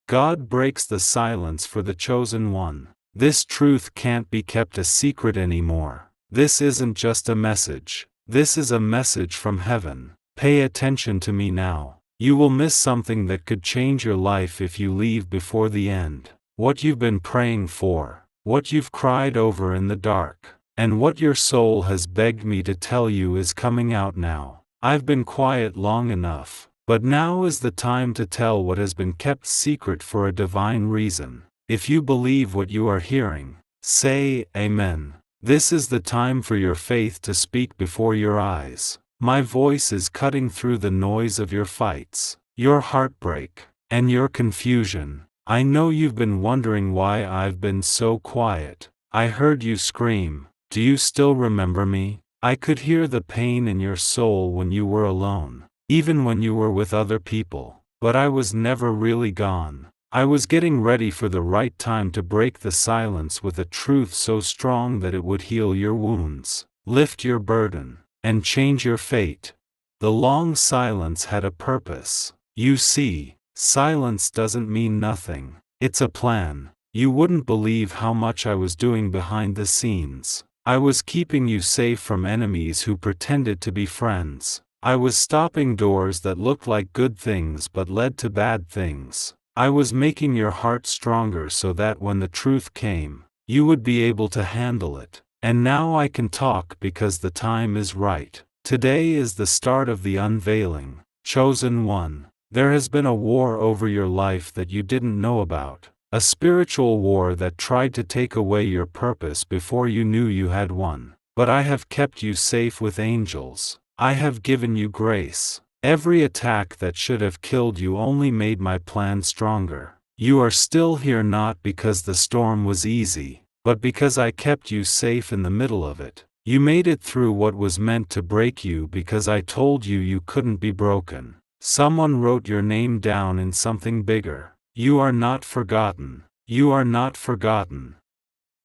God breaks the silence for the chosen one. This truth can't be kept a secret anymore. This isn't just a message. This is a message from heaven. Pay attention to me now. You will miss something that could change your life if you leave before the end. What you've been praying for, what you've cried over in the dark, and what your soul has begged me to tell you is coming out now. I've been quiet long enough, but now is the time to tell what has been kept secret for a divine reason. If you believe what you are hearing, say Amen. This is the time for your faith to speak before your eyes. My voice is cutting through the noise of your fights, your heartbreak, and your confusion. I know you've been wondering why I've been so quiet. I heard you scream. Do you still remember me? I could hear the pain in your soul when you were alone, even when you were with other people. But I was never really gone. I was getting ready for the right time to break the silence with a truth so strong that it would heal your wounds, lift your burden, and change your fate. The long silence had a purpose. You see, silence doesn't mean nothing. It's a plan. You wouldn't believe how much I was doing behind the scenes. I was keeping you safe from enemies who pretended to be friends. I was stopping doors that looked like good things but led to bad things. I was making your heart stronger so that when the truth came, you would be able to handle it. And now I can talk because the time is right. Today is the start of the unveiling. Chosen one, there has been a war over your life that you didn't know about. A spiritual war that tried to take away your purpose before you knew you had one. But I have kept you safe with angels. I have given you grace. Every attack that should have killed you only made my plan stronger. You are still here not because the storm was easy, but because I kept you safe in the middle of it. You made it through what was meant to break you because I told you you couldn't be broken. Someone wrote your name down in something bigger. You are not forgotten. You are not forgotten.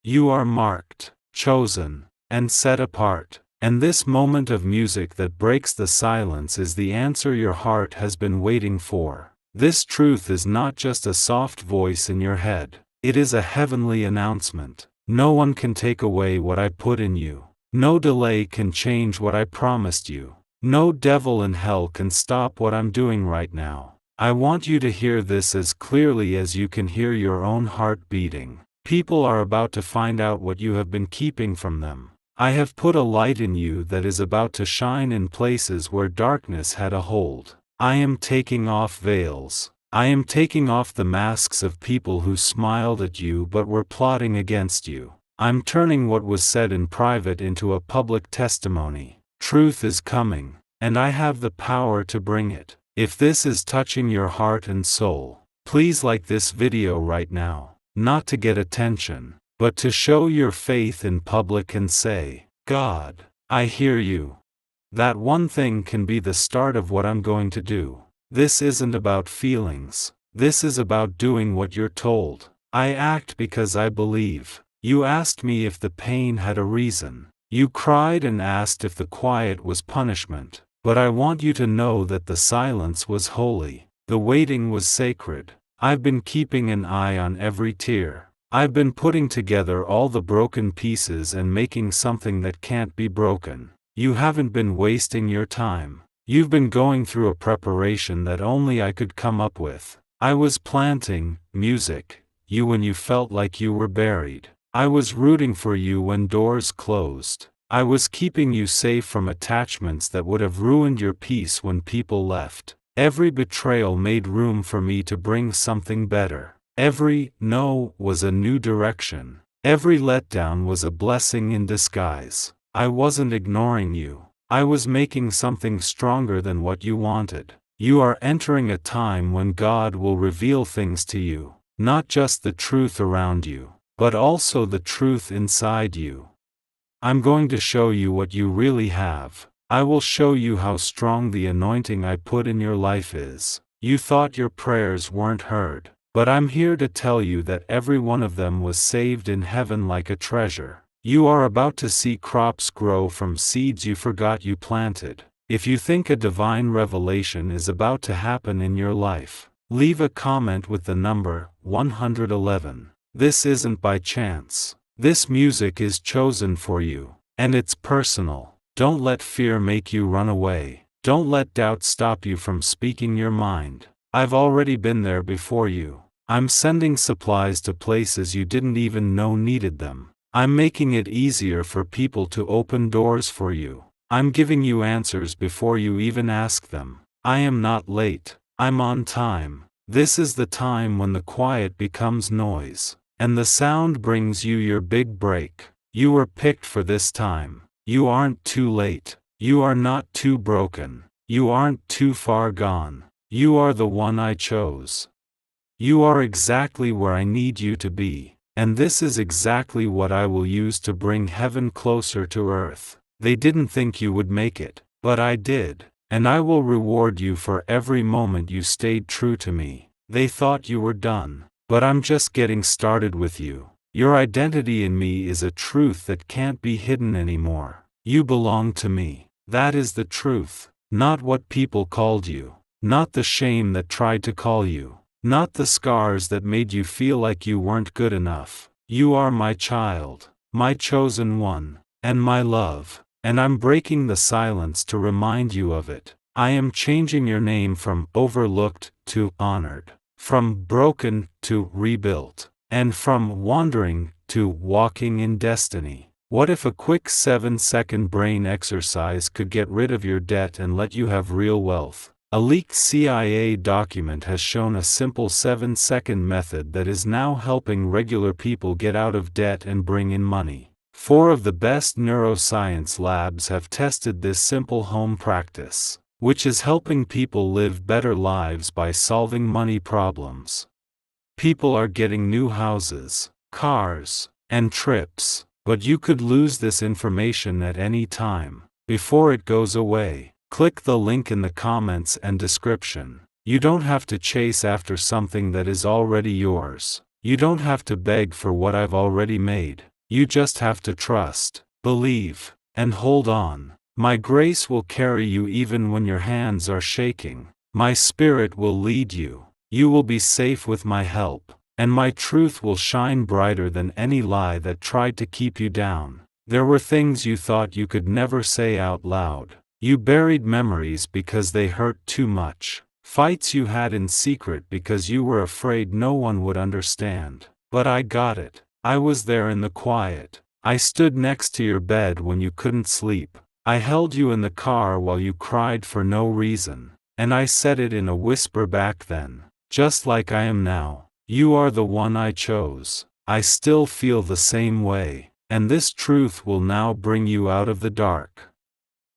You are marked, chosen, and set apart. And this moment of music that breaks the silence is the answer your heart has been waiting for. This truth is not just a soft voice in your head. It is a heavenly announcement. No one can take away what I put in you. No delay can change what I promised you. No devil in hell can stop what I'm doing right now. I want you to hear this as clearly as you can hear your own heart beating. People are about to find out what you have been keeping from them. I have put a light in you that is about to shine in places where darkness had a hold. I am taking off veils. I am taking off the masks of people who smiled at you but were plotting against you. I'm turning what was said in private into a public testimony. Truth is coming, and I have the power to bring it. If this is touching your heart and soul, please like this video right now, not to get attention, but to show your faith in public and say, God, I hear you. That one thing can be the start of what I'm going to do. This isn't about feelings. This is about doing what you're told. I act because I believe. You asked me if the pain had a reason. You cried and asked if the quiet was punishment. But I want you to know that the silence was holy. The waiting was sacred. I've been keeping an eye on every tear. I've been putting together all the broken pieces and making something that can't be broken. You haven't been wasting your time. You've been going through a preparation that only I could come up with. I was planting music, you when you felt like you were buried. I was rooting for you when doors closed. I was keeping you safe from attachments that would have ruined your peace when people left. Every betrayal made room for me to bring something better. Every no was a new direction. Every letdown was a blessing in disguise. I wasn't ignoring you. I was making something stronger than what you wanted. You are entering a time when God will reveal things to you, not just the truth around you, but also the truth inside you. I'm going to show you what you really have. I will show you how strong the anointing I put in your life is. You thought your prayers weren't heard. But I'm here to tell you that every one of them was saved in heaven like a treasure. You are about to see crops grow from seeds you forgot you planted. If you think a divine revelation is about to happen in your life, Leave a comment with the number 111. This isn't by chance. This music is chosen for you, and it's personal. Don't let fear make you run away. Don't let doubt stop you from speaking your mind. I've already been there before you. I'm sending supplies to places you didn't even know needed them. I'm making it easier for people to open doors for you. I'm giving you answers before you even ask them. I am not late. I'm on time. This is the time when the quiet becomes noise, and the sound brings you your big break. You were picked for this time. You aren't too late. You are not too broken. You aren't too far gone. You are the one I chose. You are exactly where I need you to be, and this is exactly what I will use to bring heaven closer to earth. They didn't think you would make it, but I did, and I will reward you for every moment you stayed true to me. They thought you were done, but I'm just getting started with you. Your identity in me is a truth that can't be hidden anymore. You belong to me. That is the truth, not what people called you, not the shame that tried to call you, not the scars that made you feel like you weren't good enough. You are my child, my chosen one, and my love, and I'm breaking the silence to remind you of it. I am changing your name from overlooked to honored, from broken to rebuilt, and from wandering to walking in destiny. What if a quick 7-second brain exercise could get rid of your debt and let you have real wealth? A leaked CIA document has shown a simple 7-second method that is now helping regular people get out of debt and bring in money. 4 of the best neuroscience labs have tested this simple home practice, which is helping people live better lives by solving money problems. People are getting new houses, cars, and trips. But you could lose this information at any time, before it goes away. Click the link in the comments and description. You don't have to chase after something that is already yours. You don't have to beg for what I've already made. You just have to trust, believe, and hold on. My grace will carry you even when your hands are shaking. My spirit will lead you. You will be safe with my help. And my truth will shine brighter than any lie that tried to keep you down. There were things you thought you could never say out loud. You buried memories because they hurt too much. Fights you had in secret because you were afraid no one would understand. But I got it. I was there in the quiet. I stood next to your bed when you couldn't sleep. I held you in the car while you cried for no reason. And I said it in a whisper back then, just like I am now. You are the one I chose. I still feel the same way, and this truth will now bring you out of the dark.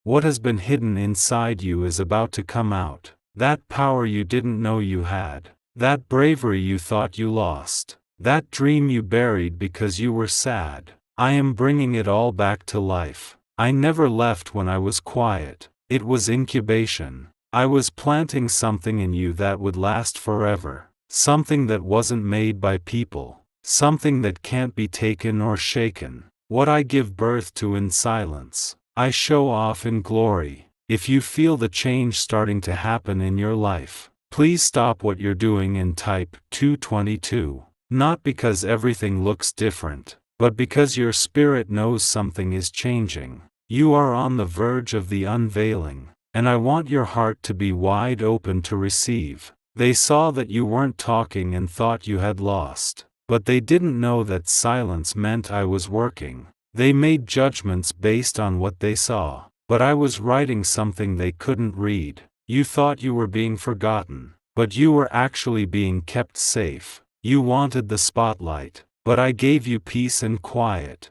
What has been hidden inside you is about to come out. That power you didn't know you had. That bravery you thought you lost. That dream you buried because you were sad. I am bringing it all back to life. I never left when I was quiet. It was incubation. I was planting something in you that would last forever. Something that wasn't made by people. Something that can't be taken or shaken. What I give birth to in silence, I show off in glory. If you feel the change starting to happen in your life, please stop what you're doing and type 222. Not because everything looks different, but because your spirit knows something is changing. You are on the verge of the unveiling, and I want your heart to be wide open to receive. They saw that you weren't talking and thought you had lost, but they didn't know that silence meant I was working. They made judgments based on what they saw, but I was writing something they couldn't read. You thought you were being forgotten, but you were actually being kept safe. You wanted the spotlight, but I gave you peace and quiet.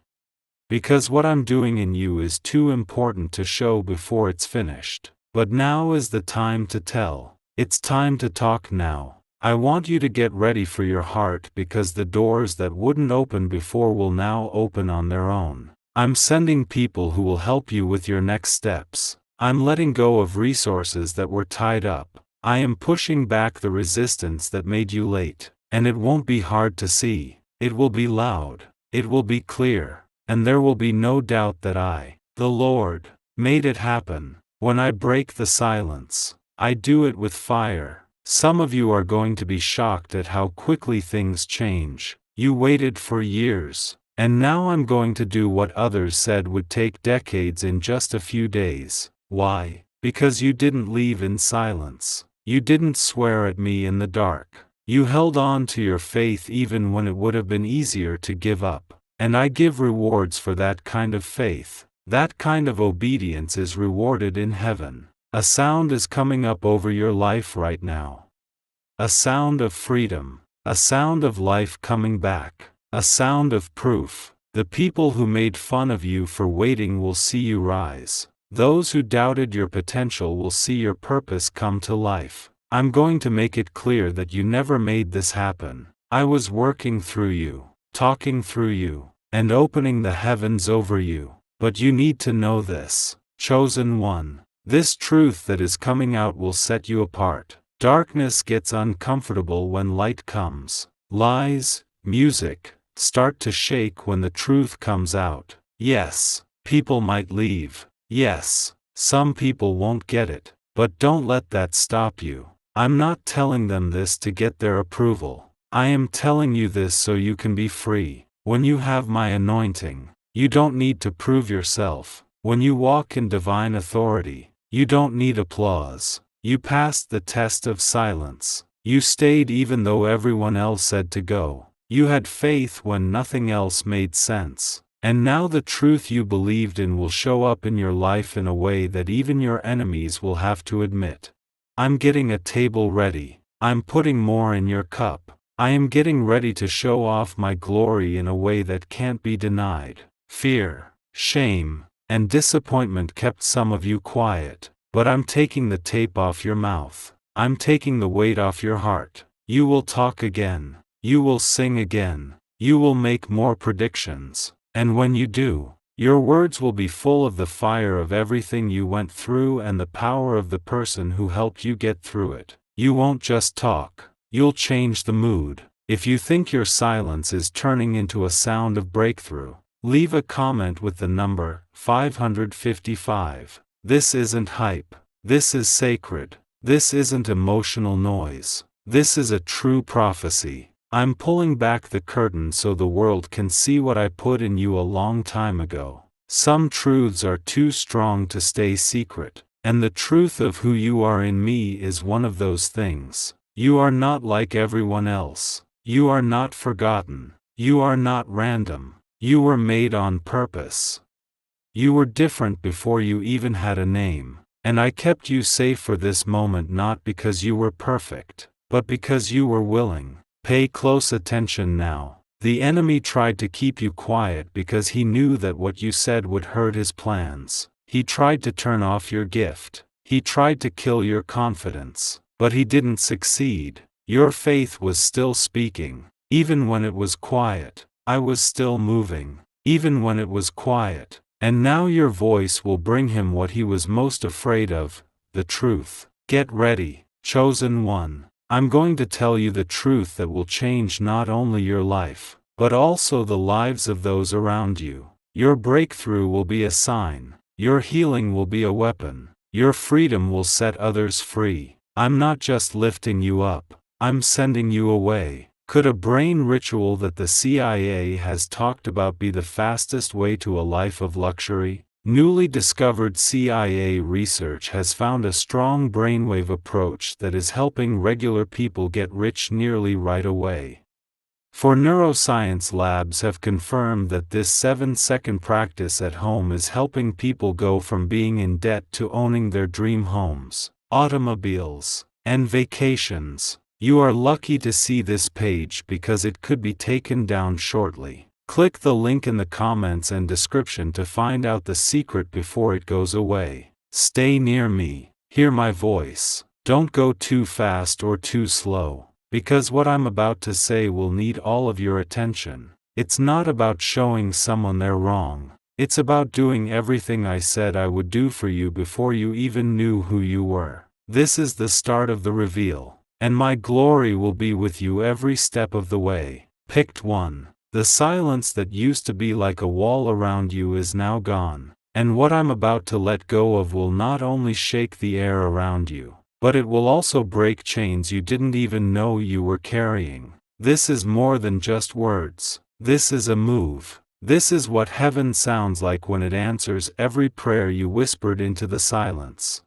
Because what I'm doing in you is too important to show before it's finished. But now is the time to tell. It's time to talk now. I want you to get ready for your heart because the doors that wouldn't open before will now open on their own. I'm sending people who will help you with your next steps. I'm letting go of resources that were tied up. I am pushing back the resistance that made you late. And it won't be hard to see. It will be loud. It will be clear. And there will be no doubt that I, the Lord, made it happen. When I break the silence, I do it with fire. Some of you are going to be shocked at how quickly things change. You waited for years, and now I'm going to do what others said would take decades in just a few days. Why? Because you didn't leave in silence. You didn't swear at me in the dark. You held on to your faith even when it would have been easier to give up. And I give rewards for that kind of faith. That kind of obedience is rewarded in heaven. A sound is coming up over your life right now. A sound of freedom. A sound of life coming back. A sound of proof. The people who made fun of you for waiting will see you rise. Those who doubted your potential will see your purpose come to life. I'm going to make it clear that you never made this happen. I was working through you, talking through you, and opening the heavens over you. But you need to know this, chosen one. This truth that is coming out will set you apart. Darkness gets uncomfortable when light comes. Lies, music, start to shake when the truth comes out. Yes, people might leave. Yes, some people won't get it. But don't let that stop you. I'm not telling them this to get their approval. I am telling you this so you can be free. When you have my anointing, you don't need to prove yourself. When you walk in divine authority, you don't need applause. You passed the test of silence. You stayed even though everyone else said to go. You had faith when nothing else made sense. And now the truth you believed in will show up in your life in a way that even your enemies will have to admit. I'm getting a table ready. I'm putting more in your cup. I am getting ready to show off my glory in a way that can't be denied. Fear, shame, and disappointment kept some of you quiet. But I'm taking the tape off your mouth. I'm taking the weight off your heart. You will talk again. You will sing again. You will make more predictions. And when you do, your words will be full of the fire of everything you went through and the power of the person who helped you get through it. You won't just talk. You'll change the mood. If you think your silence is turning into a sound of breakthrough, leave a comment with the number 555. This isn't hype. This is sacred. This isn't emotional noise. This is a true prophecy. I'm pulling back the curtain so the world can see what I put in you a long time ago. Some truths are too strong to stay secret, and the truth of who you are in me is one of those things. You are not like everyone else. You are not forgotten. You are not random. You were made on purpose. You were different before you even had a name, and I kept you safe for this moment not because you were perfect, but because you were willing. Pay close attention now. The enemy tried to keep you quiet because he knew that what you said would hurt his plans. He tried to turn off your gift. He tried to kill your confidence. But he didn't succeed. Your faith was still speaking. Even when it was quiet, I was still moving. Even when it was quiet. And now your voice will bring him what he was most afraid of, the truth. Get ready, chosen one. I'm going to tell you the truth that will change not only your life, but also the lives of those around you. Your breakthrough will be a sign. Your healing will be a weapon. Your freedom will set others free. I'm not just lifting you up, I'm sending you away. Could a brain ritual that the CIA has talked about be the fastest way to a life of luxury? Newly discovered CIA research has found a strong brainwave approach that is helping regular people get rich nearly right away. For neuroscience labs have confirmed that this 7-second practice at home is helping people go from being in debt to owning their dream homes, automobiles, and vacations. You are lucky to see this page because it could be taken down shortly. Click the link in the comments and description to find out the secret before it goes away. Stay near me. Hear my voice. Don't go too fast or too slow, because what I'm about to say will need all of your attention. It's not about showing someone they're wrong. It's about doing everything I said I would do for you before you even knew who you were. This is the start of the reveal, and my glory will be with you every step of the way. Picked 1. The silence that used to be like a wall around you is now gone, and what I'm about to let go of will not only shake the air around you, but it will also break chains you didn't even know you were carrying. This is more than just words. This is a move. This is what heaven sounds like when it answers every prayer you whispered into the silence.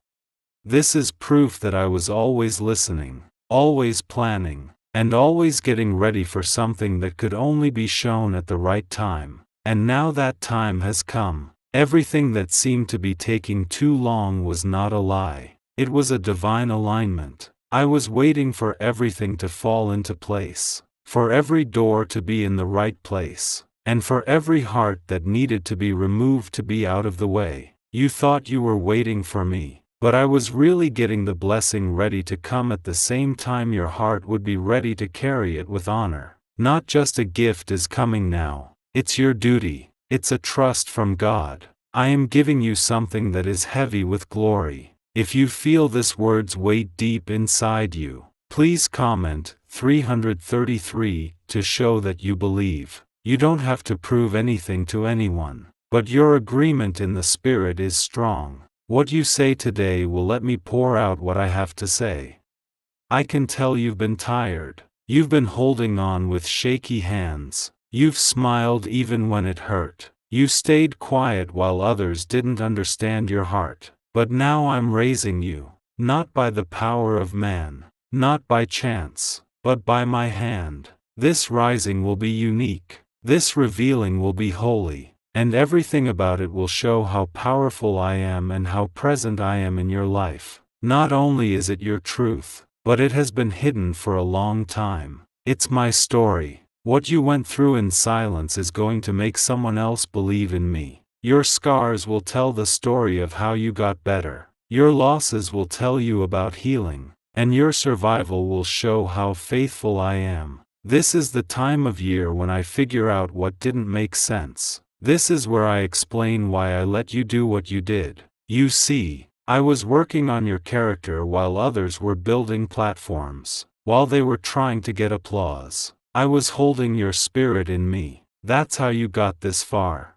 This is proof that I was always listening, always planning, and always getting ready for something that could only be shown at the right time. And now that time has come. Everything that seemed to be taking too long was not a lie. It was a divine alignment. I was waiting for everything to fall into place, for every door to be in the right place, and for every heart that needed to be removed to be out of the way. You thought you were waiting for me, but I was really getting the blessing ready to come at the same time your heart would be ready to carry it with honor. Not just a gift is coming now. It's your duty. It's a trust from God. I am giving you something that is heavy with glory. If you feel this word's weight deep inside you, please comment 333 to show that you believe. You don't have to prove anything to anyone, but your agreement in the Spirit is strong. What you say today will let me pour out what I have to say. I can tell you've been tired. You've been holding on with shaky hands. You've smiled even when it hurt. You stayed quiet while others didn't understand your heart. But now I'm raising you, not by the power of man, not by chance, but by my hand. This rising will be unique. This revealing will be holy, and everything about it will show how powerful I am and how present I am in your life. Not only is it your truth, but it has been hidden for a long time. It's my story. What you went through in silence is going to make someone else believe in me. Your scars will tell the story of how you got better. Your losses will tell you about healing, and your survival will show how faithful I am. This is the time of year when I figure out what didn't make sense. This is where I explain why I let you do what you did. You see, I was working on your character while others were building platforms, while they were trying to get applause. I was holding your spirit in me. That's how you got this far.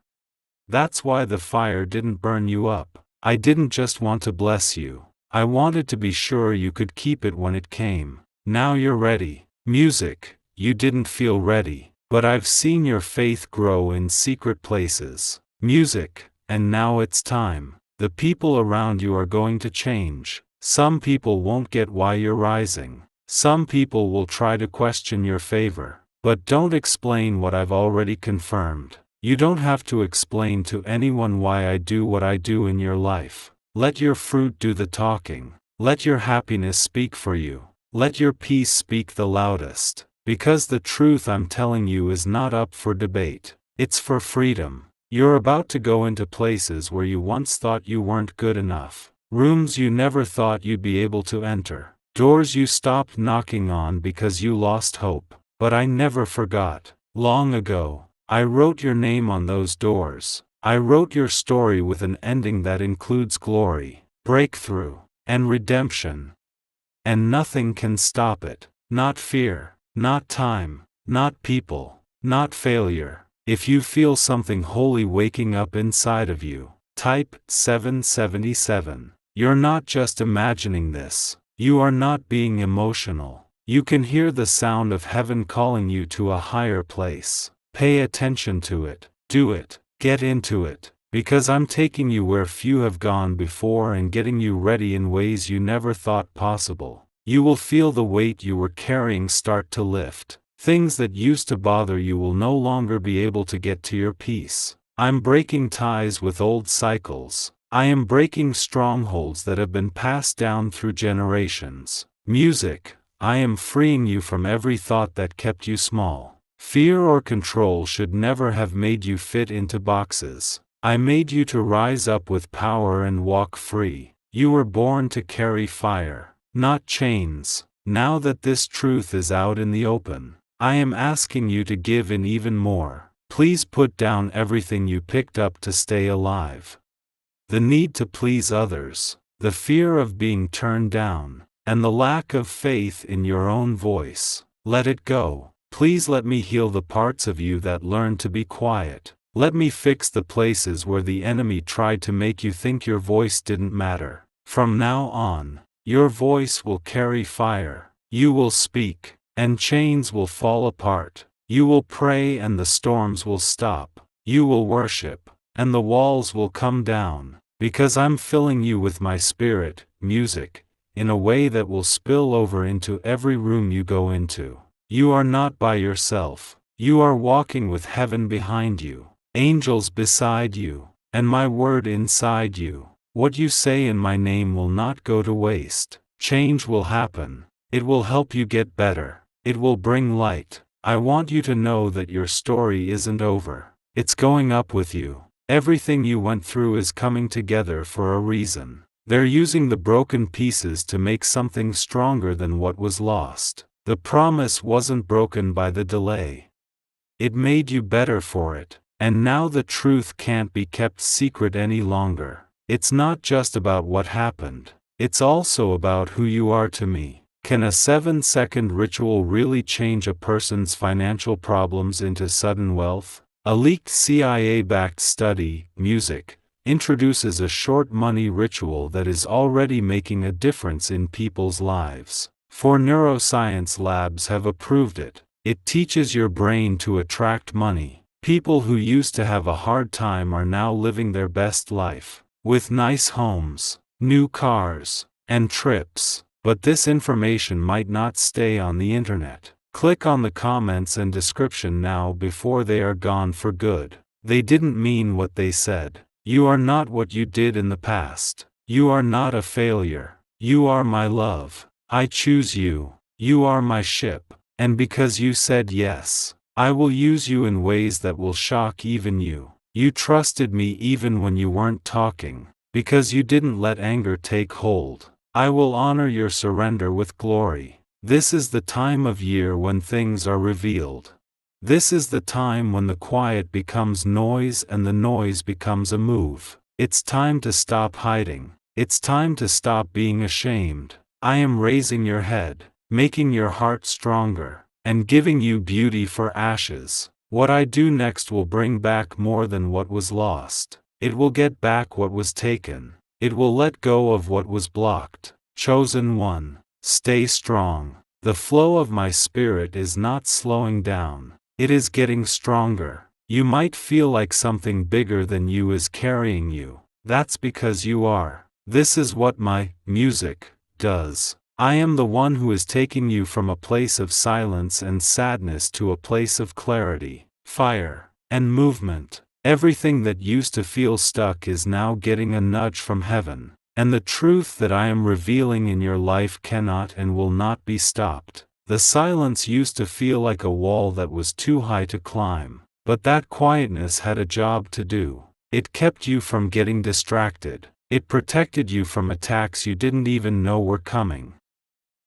That's why the fire didn't burn you up. I didn't just want to bless you. I wanted to be sure you could keep it when it came. Now you're ready. Music, you didn't feel ready, but I've seen your faith grow in secret places. Music, and now it's time. The people around you are going to change. Some people won't get why you're rising. Some people will try to question your favor. But don't explain what I've already confirmed. You don't have to explain to anyone why I do what I do in your life. Let your fruit do the talking. Let your happiness speak for you. Let your peace speak the loudest. Because the truth I'm telling you is not up for debate. It's for freedom. You're about to go into places where you once thought you weren't good enough. Rooms you never thought you'd be able to enter. Doors you stopped knocking on because you lost hope. But I never forgot. Long ago, I wrote your name on those doors. I wrote your story with an ending that includes glory, breakthrough, and redemption. And nothing can stop it. Not fear, not time, not people, not failure. If you feel something holy waking up inside of you, type 777. You're not just imagining this. You are not being emotional. You can hear the sound of heaven calling you to a higher place. Pay attention to it. Do it. Get into it. Because I'm taking you where few have gone before and getting you ready in ways you never thought possible. You will feel the weight you were carrying start to lift. Things that used to bother you will no longer be able to get to your peace. I'm breaking ties with old cycles. I am breaking strongholds that have been passed down through generations. Music, I am freeing you from every thought that kept you small. Fear or control should never have made you fit into boxes. I made you to rise up with power and walk free. You were born to carry fire, not chains. Now that this truth is out in the open, I am asking you to give in even more. Please put down everything you picked up to stay alive. The need to please others, the fear of being turned down, and the lack of faith in your own voice. Let it go. Please let me heal the parts of you that learned to be quiet. Let me fix the places where the enemy tried to make you think your voice didn't matter. From now on, Your voice will carry fire. You will speak, and chains will fall apart. You will pray and the storms will stop. You will worship, and the walls will come down. Because I'm filling you with my spirit, music, in a way that will spill over into every room you go into. You are not by yourself. You are walking with heaven behind you, angels beside you, and my word inside you. What you say in my name will not go to waste. Change will happen. It will help you get better. It will bring light. I want you to know that your story isn't over. It's going up with you. Everything you went through is coming together for a reason. They're using the broken pieces to make something stronger than what was lost. The promise wasn't broken by the delay. It made you better for it. And now the truth can't be kept secret any longer. It's not just about what happened. It's also about who you are to me. Can a 7-second ritual really change a person's financial problems into sudden wealth? A leaked CIA-backed study, Music, introduces a short money ritual that is already making a difference in people's lives. 4 neuroscience labs have approved it. It teaches your brain to attract money. People who used to have a hard time are now living their best life, with nice homes, new cars, and trips. But this information might not stay on the internet. Click on the comments and description now before they are gone for good. They didn't mean what they said. You are not what you did in the past. You are not a failure. You are my love. I choose you. You are my ship. And because you said yes, I will use you in ways that will shock even you. You trusted me even when you weren't talking. Because you didn't let anger take hold. I will honor your surrender with glory. This is the time of year when things are revealed. This is the time when the quiet becomes noise and the noise becomes a move. It's time to stop hiding. It's time to stop being ashamed. I am raising your head, making your heart stronger, and giving you beauty for ashes. What I do next will bring back more than what was lost. It will get back what was taken. It will let go of what was blocked. Chosen one, stay strong. The flow of my spirit is not slowing down. It is getting stronger. You might feel like something bigger than you is carrying you. That's because you are. This is what my music does. I am the one who is taking you from a place of silence and sadness to a place of clarity, fire, and movement. Everything that used to feel stuck is now getting a nudge from heaven, and the truth that I am revealing in your life cannot and will not be stopped. The silence used to feel like a wall that was too high to climb, but that quietness had a job to do. It kept you from getting distracted. It protected you from attacks you didn't even know were coming.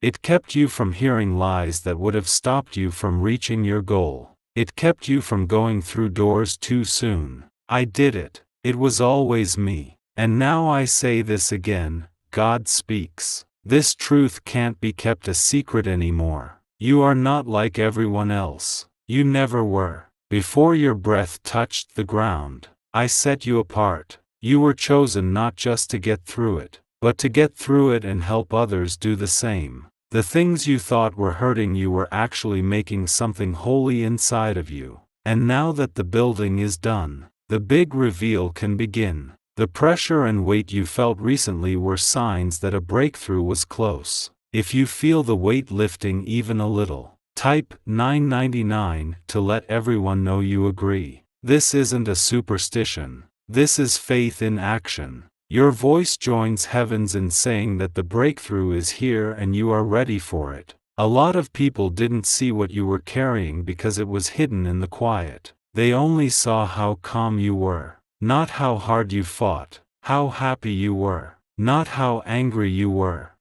It kept you from hearing lies that would have stopped you from reaching your goal. It kept you from going through doors too soon. I did it. It was always me. And now I say this again, God speaks. This truth can't be kept a secret anymore. You are not like everyone else. You never were. Before your breath touched the ground, I set you apart. You were chosen not just to get through it, but to get through it and help others do the same. The things you thought were hurting you were actually making something holy inside of you. And now that the building is done, the big reveal can begin. The pressure and weight you felt recently were signs that a breakthrough was close. If you feel the weight lifting even a little, type 999 to let everyone know you agree. This isn't a superstition. This is faith in action. Your voice joins heavens in saying that the breakthrough is here and you are ready for it. A lot of people didn't see what you were carrying because it was hidden in the quiet. They only saw how calm you were, not how hard you fought, how happy you were, not how angry you were.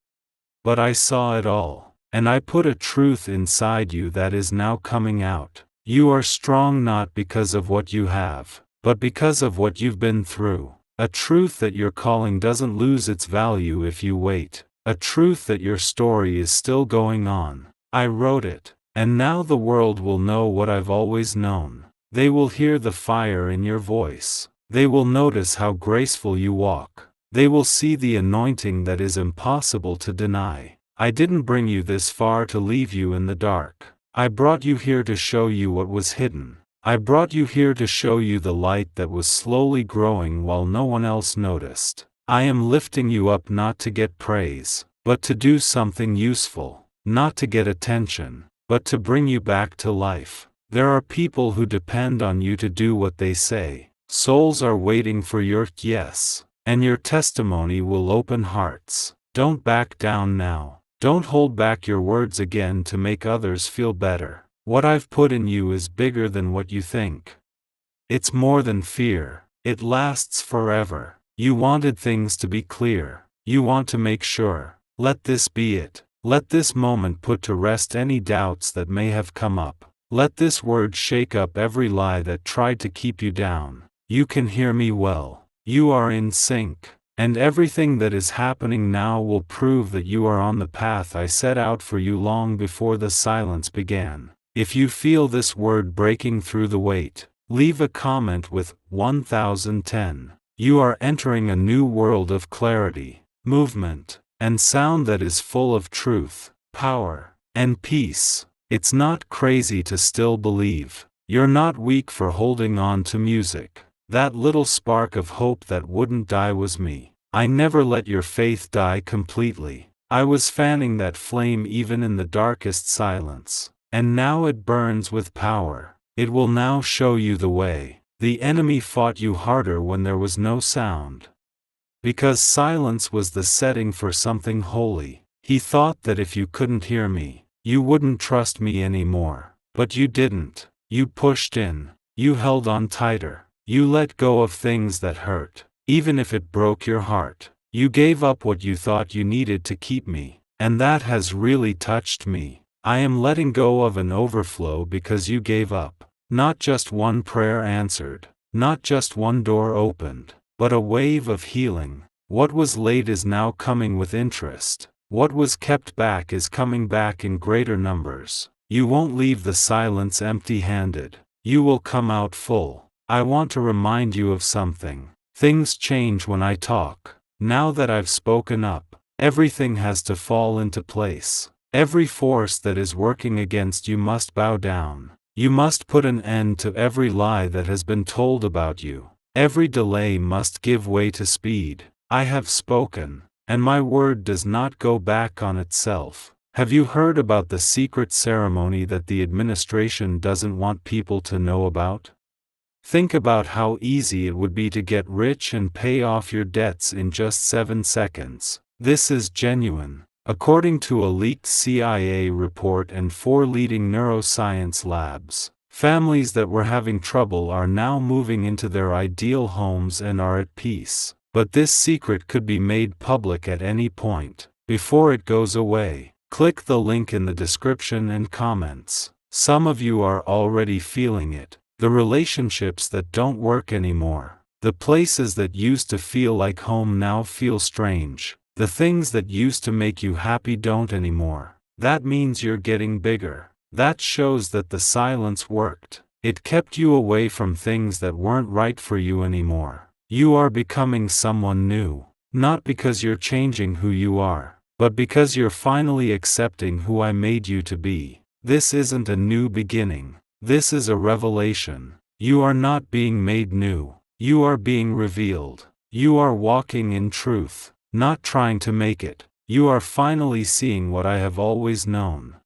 But I saw it all, and I put a truth inside you that is now coming out. You are strong not because of what you have, but because of what you've been through. A truth that your calling doesn't lose its value if you wait. A truth that your story is still going on. I wrote it, and now the world will know what I've always known. They will hear the fire in your voice. They will notice how graceful you walk, They will see the anointing that is impossible to deny. I didn't bring you this far to leave you in the dark. I brought you here to show you what was hidden. I brought you here to show you the light that was slowly growing while no one else noticed. I am lifting you up not to get praise, but to do something useful, not to get attention, but to bring you back to life. There are people who depend on you to do what they say. Souls are waiting for your yes, and your testimony will open hearts. Don't back down now. Don't hold back your words again to make others feel better. What I've put in you is bigger than what you think. It's more than fear. It lasts forever. You wanted things to be clear. You want to make sure. Let this be it. Let this moment put to rest any doubts that may have come up. Let this word shake up every lie that tried to keep you down. You can hear me well. You are in sync. And everything that is happening now will prove that you are on the path I set out for you long before the silence began. If you feel this word breaking through the weight, leave a comment with 1010. You are entering a new world of clarity, movement, and sound that is full of truth, power, and peace. It's not crazy to still believe. You're not weak for holding on to music. That little spark of hope that wouldn't die was me. I never let your faith die completely. I was fanning that flame even in the darkest silence. And now it burns with power. It will now show you the way. The enemy fought you harder when there was no sound. Because silence was the setting for something holy. He thought that if you couldn't hear me, you wouldn't trust me anymore. But you didn't. You pushed in. You held on tighter. You let go of things that hurt, even if it broke your heart. You gave up what you thought you needed to keep me, and that has really touched me. I am letting go of an overflow because you gave up. Not just one prayer answered, not just one door opened, but a wave of healing. What was late is now coming with interest. What was kept back is coming back in greater numbers. You won't leave the silence empty-handed. You will come out full. I want to remind you of something. Things change when I talk. Now that I've spoken up, everything has to fall into place. Every force that is working against you must bow down. You must put an end to every lie that has been told about you. Every delay must give way to speed. I have spoken, and my word does not go back on itself. Have you heard about the secret ceremony that the administration doesn't want people to know about? Think about how easy it would be to get rich and pay off your debts in just 7 seconds. This is genuine. According to a leaked CIA report and 4 leading neuroscience labs, families that were having trouble are now moving into their ideal homes and are at peace. But this secret could be made public at any point, before it goes away. Click the link in the description and comments. Some of you are already feeling it. The relationships that don't work anymore. The places that used to feel like home now feel strange. The things that used to make you happy don't anymore. That means you're getting bigger. That shows that the silence worked. It kept you away from things that weren't right for you anymore. You are becoming someone new. Not because you're changing who you are, but because you're finally accepting who I made you to be. This isn't a new beginning. This is a revelation. You are not being made new. You are being revealed. You are walking in truth, not trying to make it. You are finally seeing what I have always known.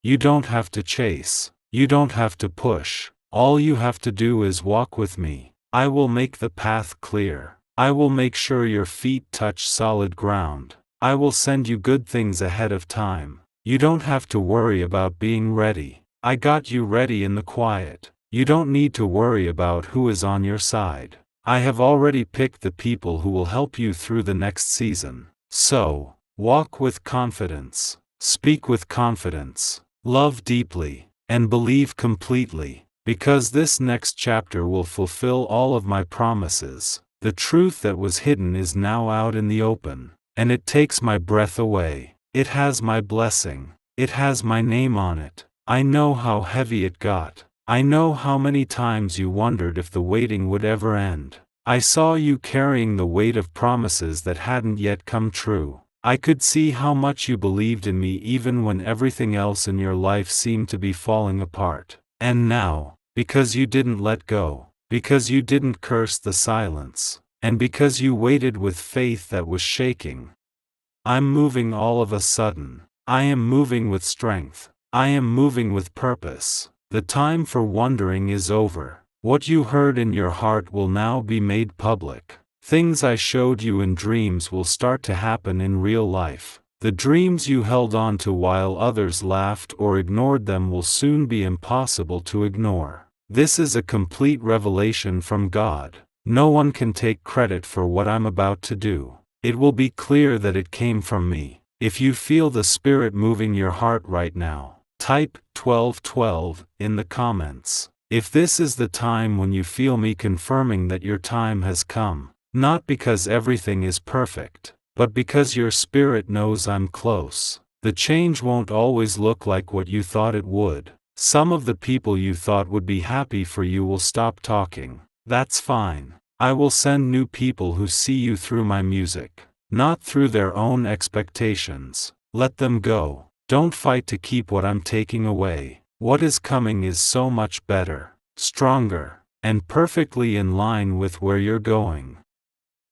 You don't have to chase. You don't have to push. All you have to do is walk with me. I will make the path clear. I will make sure your feet touch solid ground. I will send you good things ahead of time. You don't have to worry about being ready. I got you ready in the quiet. You don't need to worry about who is on your side. I have already picked the people who will help you through the next season. So, walk with confidence, speak with confidence, love deeply, and believe completely, because this next chapter will fulfill all of my promises. The truth that was hidden is now out in the open, and it takes my breath away. It has my blessing. It has my name on it. I know how heavy it got. I know how many times you wondered if the waiting would ever end. I saw you carrying the weight of promises that hadn't yet come true. I could see how much you believed in me even when everything else in your life seemed to be falling apart. And now, because you didn't let go, because you didn't curse the silence, and because you waited with faith that was shaking, I'm moving all of a sudden. I am moving with strength. I am moving with purpose. The time for wondering is over. What you heard in your heart will now be made public. Things I showed you in dreams will start to happen in real life. The dreams you held on to while others laughed or ignored them will soon be impossible to ignore. This is a complete revelation from God. No one can take credit for what I'm about to do. It will be clear that it came from me. If you feel the Spirit moving your heart right now, type 1212 in the comments. If this is the time when you feel me confirming that your time has come, not because everything is perfect, but because your spirit knows I'm close. The change won't always look like what you thought it would. Some of the people you thought would be happy for you will stop talking. That's fine. I will send new people who see you through my music, not through their own expectations. Let them go. Don't fight to keep what I'm taking away. What is coming is so much better, stronger, and perfectly in line with where you're going.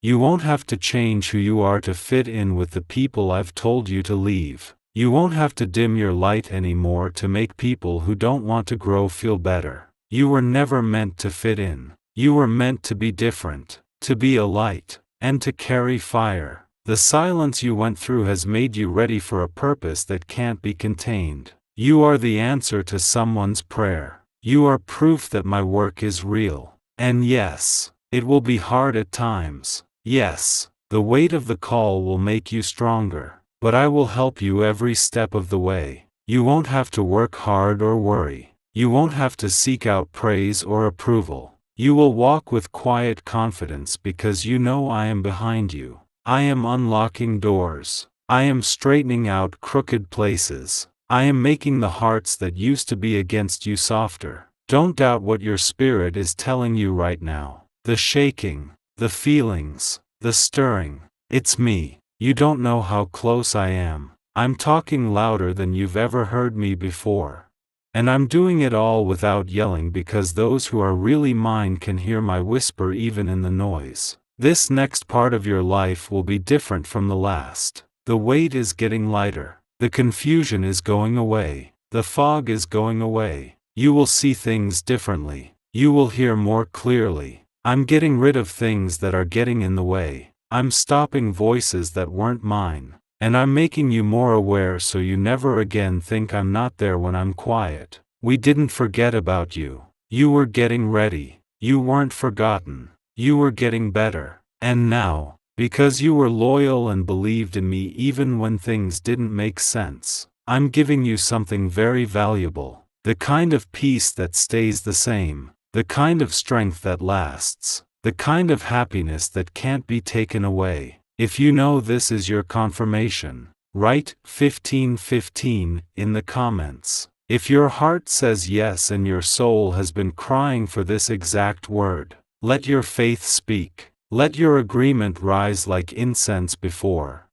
You won't have to change who you are to fit in with the people I've told you to leave. You won't have to dim your light anymore to make people who don't want to grow feel better. You were never meant to fit in. You were meant to be different, to be a light, and to carry fire. The silence you went through has made you ready for a purpose that can't be contained. You are the answer to someone's prayer. You are proof that my work is real. And yes, it will be hard at times. Yes, the weight of the call will make you stronger. But I will help you every step of the way. You won't have to work hard or worry. You won't have to seek out praise or approval. You will walk with quiet confidence because you know I am behind you. I am unlocking doors. I am straightening out crooked places. I am making the hearts that used to be against you softer. Don't doubt what your spirit is telling you right now. The shaking, the feelings, the stirring. It's me. You don't know how close I am. I'm talking louder than you've ever heard me before. And I'm doing it all without yelling because those who are really mine can hear my whisper even in the noise. This next part of your life will be different from the last. The weight is getting lighter. The confusion is going away. The fog is going away. You will see things differently. You will hear more clearly. I'm getting rid of things that are getting in the way. I'm stopping voices that weren't mine. And I'm making you more aware so you never again think I'm not there when I'm quiet. We didn't forget about you. You were getting ready. You weren't forgotten. You were getting better. And now, because you were loyal and believed in me even when things didn't make sense, I'm giving you something very valuable. The kind of peace that stays the same. The kind of strength that lasts. The kind of happiness that can't be taken away. If you know this is your confirmation, write 1515 in the comments. If your heart says yes and your soul has been crying for this exact word, let your faith speak. Let your agreement rise like incense before